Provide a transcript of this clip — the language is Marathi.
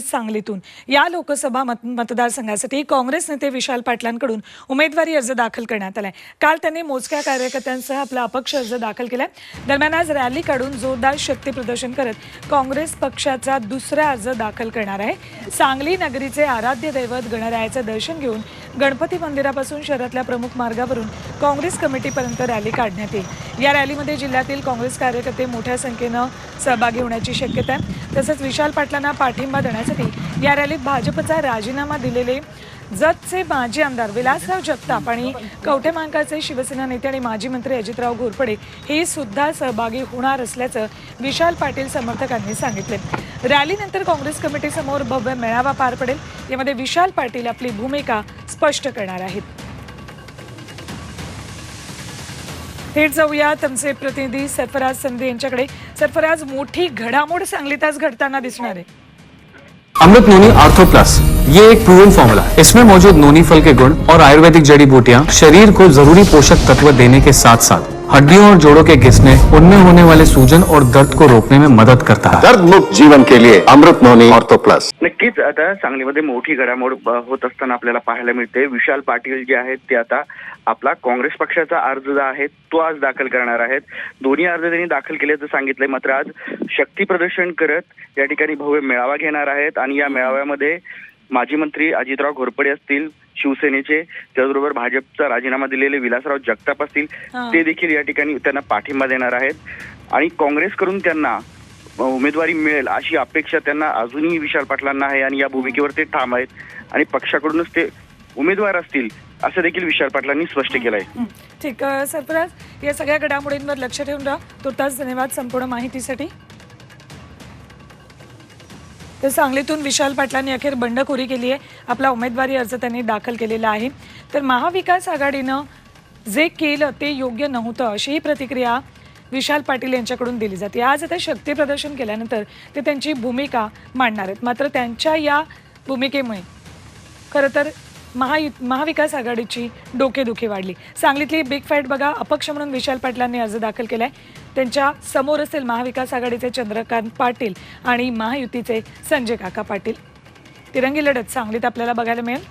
सांगलीतून या लोकसभा मतदारसंघासाठी काँग्रेस नेते विशाल पाटलांकडून उमेदवारी अर्ज दाखल करण्यात आलाय। काल त्यांनी मोजक्या कार्यकर्त्यांसह आपला अपक्ष अर्ज दाखल केलाय। दरम्यान आज रॅली काढून जोरदार शक्ती प्रदर्शन करत काँग्रेस पक्षाचा दुसरा अर्ज दाखल करणार आहे। सांगली नगरीचे आराध्य दैवत गणरायाचे दर्शन घेऊन गणपती मंदिरापासून शहरातल्या प्रमुख मार्गावरून काँग्रेस कमिटीपर्यंत रॅली काढण्यात येईल। या रॅलीमध्ये जिल्ह्यातील काँग्रेस कार्यकर्ते मोठ्या संख्येने सहभागी होण्याची शक्यता आहे। तसंच विशाल पाटलांना पाठिंबा देण्यासाठी या रॅलीत भाजपचा राजीनामा दिलेले जतचे माजी आमदार विलासराव जगताप आणि कवठेमहांकाळचे शिवसेना नेते आणि माजी मंत्री अजितराव घोरपडे हे सुद्धा सहभागी होणार असल्याचं विशाल पाटील समर्थकांनी सांगितले। रॅलीनंतर काँग्रेस कमिटीसमोर भव्य मेळावा पार पडेल। यामध्ये विशाल पाटील आपली भूमिका स्पष्ट करणार आहेत। थेट जाऊयात आमचे प्रतिनिधी सरफराज संधे यांच्याकडे। सरफराज, मोठी घडामोड सांगलीत आज घडताना दिसणार आहे। अमृत नोनी आर्थो प्लस ये एक प्रूवन फॉर्मूला है। इसमें मौजूद नोनी फल के गुण और आयुर्वेदिक जड़ी बूटियां शरीर को जरूरी पोषक तत्व देने के साथ साथ हड्डियों और जोड़ों के घिसने, उनमें होने वाले सूजन और दर्द को रोकने में मदद करता है। दर्द मुक्त जीवन के लिए अमृत नोनी ऑर्थो प्लस। नक्कीच आता सांगलीमध्ये मोठी घडामोड होत असताना आपल्याला पाहायला मिळते। विशाल पाटील जे आहेत ते आता आपला काँग्रेस पक्षाचा अर्ज जो आहे तो आज दाखल करणार आहेत। दोन्ही अर्ज त्यांनी दाखल केल्याचं सांगितलंय। मात्र आज शक्ती प्रदर्शन करत या ठिकाणी भव्य मेळावा घेणार आहेत आणि या मेळाव्यामध्ये माजी मंत्री अजितराव घोरपडे असतील शिवसेनेचे, त्याचबरोबर भाजपचा राजीनामा दिलेले विलासराव जगताप असतील, ते देखील या ठिकाणी त्यांना पाठिंबा देणार आहेत आणि काँग्रेसकडून त्यांना उमेदवारी मिळेल अशी अपेक्षा त्यांना अजूनही विशाल पाटलांना आहे आणि या भूमिकेवर ते ठाम आहेत आणि पक्षाकडूनच ते उमेदवार असतील असं देखील विशाल पाटलांनी स्पष्ट केलंय। ठीक, सरफराज, या सगळ्या घडामोडींवर लक्ष ठेवून राहा। तुर्तास धन्यवाद संपूर्ण माहितीसाठी। तर सांगलीतून विशाल पाटलांनी अखेर बंडखोरी केली आहे। आपला उमेदवारी अर्ज त्यांनी दाखल केलेला आहे। तर महाविकास आघाडीनं जे केलं ते योग्य नव्हतं अशी प्रतिक्रिया विशाल पाटील यांच्याकडून दिली जाते। आज आता शक्ती प्रदर्शन केल्यानंतर ते त्यांची भूमिका मांडणार आहेत। मात्र त्यांच्या या भूमिकेमुळे खरं तर महाविकास आघाडीची डोकेदुखी वाढली। सांगलीतली बिग फाईट बघा। अपक्ष म्हणून विशाल पाटलांनी अर्ज दाखल केलाय। त्यांच्या समोर असेल महाविकास आघाडीचे चंद्रकांत पाटील आणि महायुतीचे संजय काका पाटील। तिरंगी लढत सांगलीत आपल्याला बघायला मिळेल।